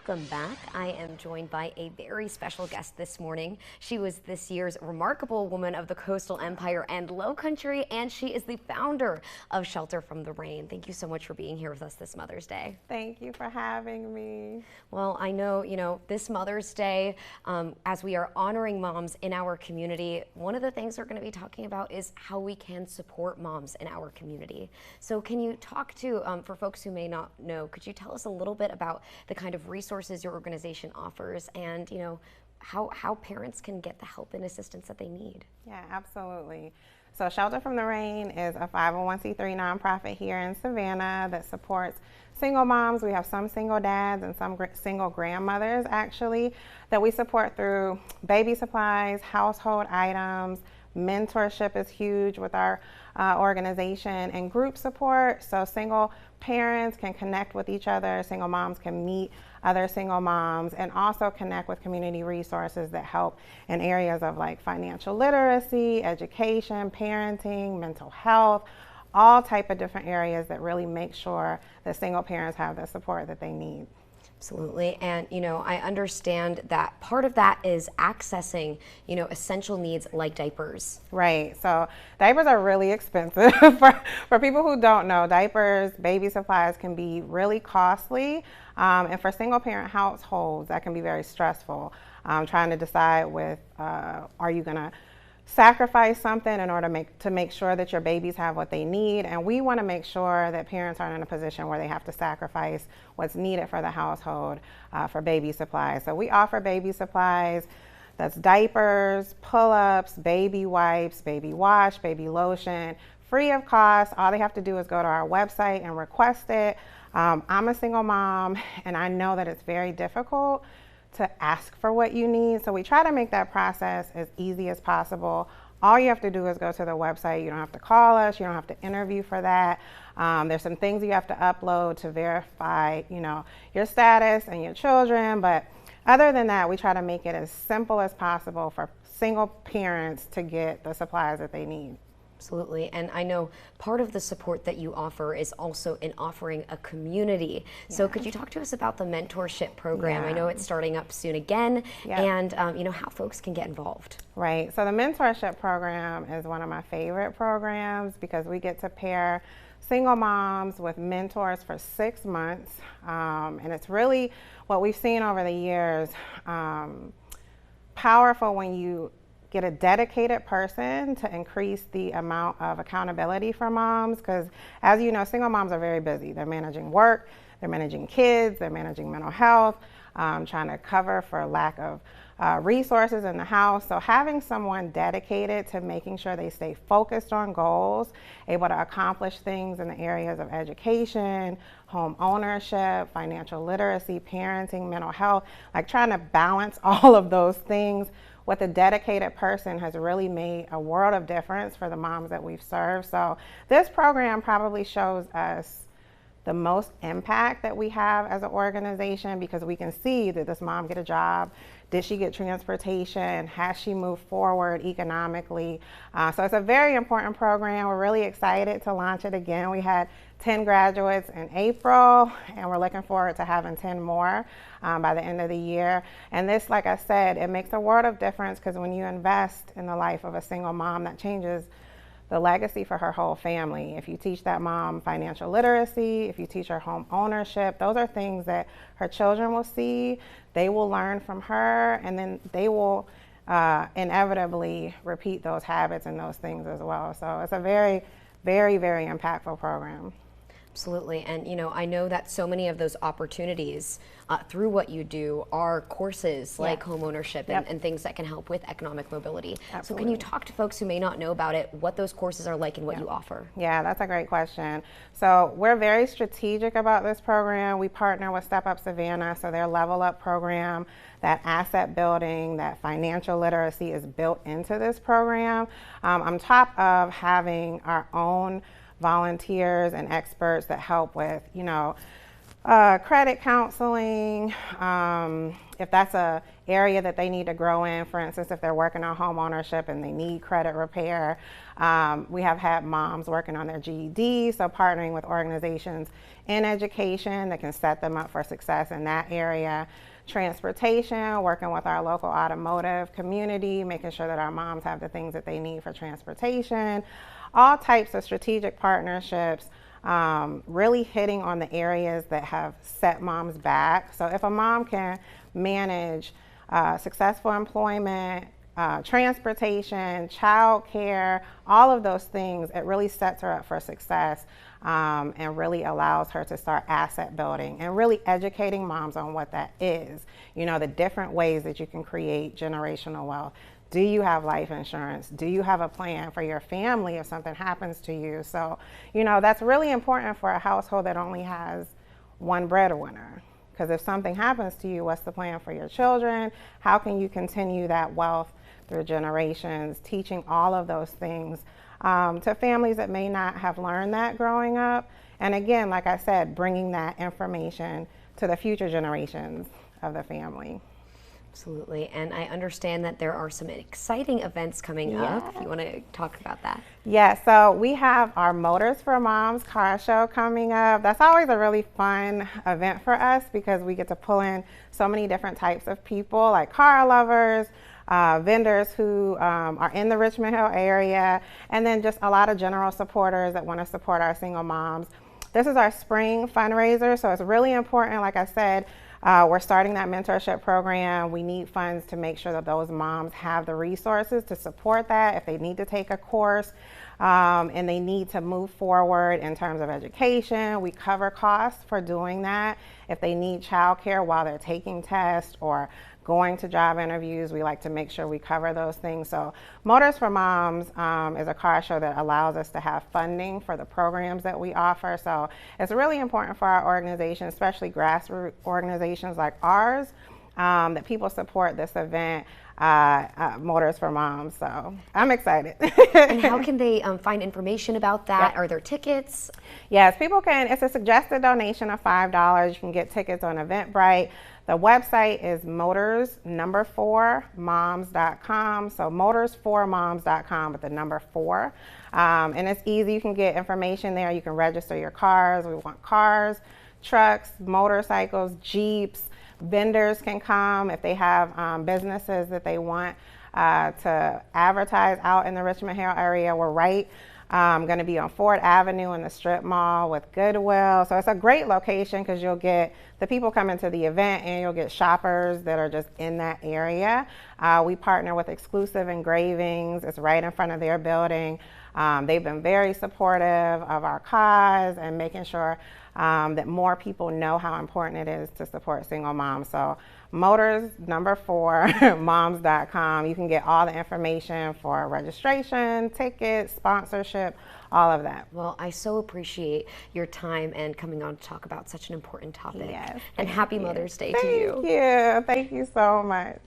Welcome back. I am joined by a very special guest this morning. She was this year's Remarkable Woman of the Coastal Empire and Low Country, and she is the founder of Shelter from the Rain. Thank you so much for being here with us this Mother's Day. Thank you for having me. Well, I know, this Mother's Day, as we are honoring moms in our community, one of the things we're going to be talking about is how we can support moms in our community. So can you talk to, for folks who may not know, could you tell us a little bit about the kind of resources your organization offers and, how parents can get the help and assistance that they need? Yeah, absolutely. So Shelter from the Rain is a 501c3 nonprofit here in Savannah that supports single moms. We have some single dads and some single grandmothers actually that we support through baby supplies, household items. Mentorship is huge with our organization, and group support. So single parents can connect with each other, single moms can meet other single moms, and also connect with community resources that help in areas of like financial literacy, education, parenting, mental health, all type of different areas that really make sure that single parents have the support that they need. Absolutely. And, I understand that part of that is accessing, essential needs like diapers. Right. So diapers are really expensive. For people who don't know, diapers, baby supplies can be really costly. And for single parent households, that can be very stressful. Trying to decide are you going to sacrifice something in order to make sure that your babies have what they need. And we want to make sure that parents aren't in a position where they have to sacrifice what's needed for the household for baby supplies. So we offer baby supplies. That's diapers, pull-ups, baby wipes, baby wash, baby lotion, free of cost. All they have to do is go to our website and request it. I'm a single mom, and I know that it's very difficult to ask for what you need. So we try to make that process as easy as possible. All you have to do is go to the website. You don't have to call us. You don't have to interview for that. There's some things you have to upload to verify, your status and your children. But other than that, we try to make it as simple as possible for single parents to get the supplies that they need. Absolutely. And I know part of the support that you offer is also in offering a community. Yeah. So could you talk to us about the mentorship program? Yeah. I know it's starting up soon again, yeah. And how folks can get involved. Right. So the mentorship program is one of my favorite programs because we get to pair single moms with mentors for 6 months. And it's really what we've seen over the years, powerful when you get a dedicated person to increase the amount of accountability for moms, because as you know, single moms are very busy. They're managing work, they're managing kids, they're managing mental health, trying to cover for lack of resources in the house. So having someone dedicated to making sure they stay focused on goals, able to accomplish things in the areas of education, home ownership, financial literacy, parenting, mental health, like trying to balance all of those things with a dedicated person has really made a world of difference for the moms that we've served. So this program probably shows us the most impact that we have as an organization, because we can see, did this mom get a job? Did she get transportation? Has she moved forward economically? So it's a very important program. We're really excited to launch it again. We had 10 graduates in April, and we're looking forward to having 10 more by the end of the year. And this, like I said, it makes a world of difference, because when you invest in the life of a single mom, that changes the legacy for her whole family. If you teach that mom financial literacy, if you teach her home ownership, those are things that her children will see, they will learn from her, and then they will inevitably repeat those habits and those things as well. So it's a very, very, very impactful program. Absolutely. And, I know that so many of those opportunities through what you do are courses like home ownership and things that can help with economic mobility. Absolutely. So can you talk to folks who may not know about it, what those courses are like and what you offer? Yeah, that's a great question. So we're very strategic about this program. We partner with Step Up Savannah, so their Level Up program, that asset building, that financial literacy is built into this program. On top of having our own volunteers and experts that help with, Credit counseling, if that's a area that they need to grow in. For instance, if they're working on home ownership and they need credit repair, we have had moms working on their GED, so partnering with organizations in education that can set them up for success in that area. Transportation, working with our local automotive community, making sure that our moms have the things that they need for transportation. All types of strategic partnerships, really hitting on the areas that have set moms back. So if a mom can manage successful employment, transportation, child care, all of those things, it really sets her up for success, and really allows her to start asset building and really educating moms on what that is. You know, the different ways that you can create generational wealth. Do you have life insurance? Do you have a plan for your family if something happens to you? So, you know, that's really important for a household that only has one breadwinner. Because if something happens to you, what's the plan for your children? How can you continue that wealth through generations? Teaching all of those things to families that may not have learned that growing up. And again, like I said, bringing that information to the future generations of the family. Absolutely. And I understand that there are some exciting events coming up. If you want to talk about that. Yeah, so we have our Motors for Moms car show coming up. That's always a really fun event for us because we get to pull in so many different types of people, like car lovers, vendors who are in the Richmond Hill area, and then just a lot of general supporters that want to support our single moms. This is our spring fundraiser, so it's really important, like I said, we're starting that mentorship program. We need funds to make sure that those moms have the resources to support that if they need to take a course, and they need to move forward in terms of education. We cover costs for doing that. If they need childcare while they're taking tests or going to job interviews, we like to make sure we cover those things. So Motors for Moms is a car show that allows us to have funding for the programs that we offer. So it's really important for our organization, especially grassroots organizations like ours, that people support this event, Motors for Moms. So I'm excited. And how can they find information about that? Are there tickets? Yes, people can. It's a suggested donation of $5. You can get tickets on Eventbrite. The website is motors4moms.com. So motors4moms.com with the number 4. And it's easy. You can get information there. You can register your cars. We want cars, trucks, motorcycles, Jeeps. Vendors can come if they have businesses that they want to advertise out in the Richmond Hill area. We're right going to be on Ford Avenue in the strip mall with Goodwill. So it's a great location because you'll get the people coming to the event and you'll get shoppers that are just in that area. We partner with Exclusive Engravings. It's right in front of their building. They've been very supportive of our cause and making sure that more people know how important it is to support single moms. So motors4moms.com. You can get all the information for registration, tickets, sponsorship, all of that. Well, I so appreciate your time and coming on to talk about such an important topic. Yes, and happy Mother's Day to you. Thank you. Thank you so much.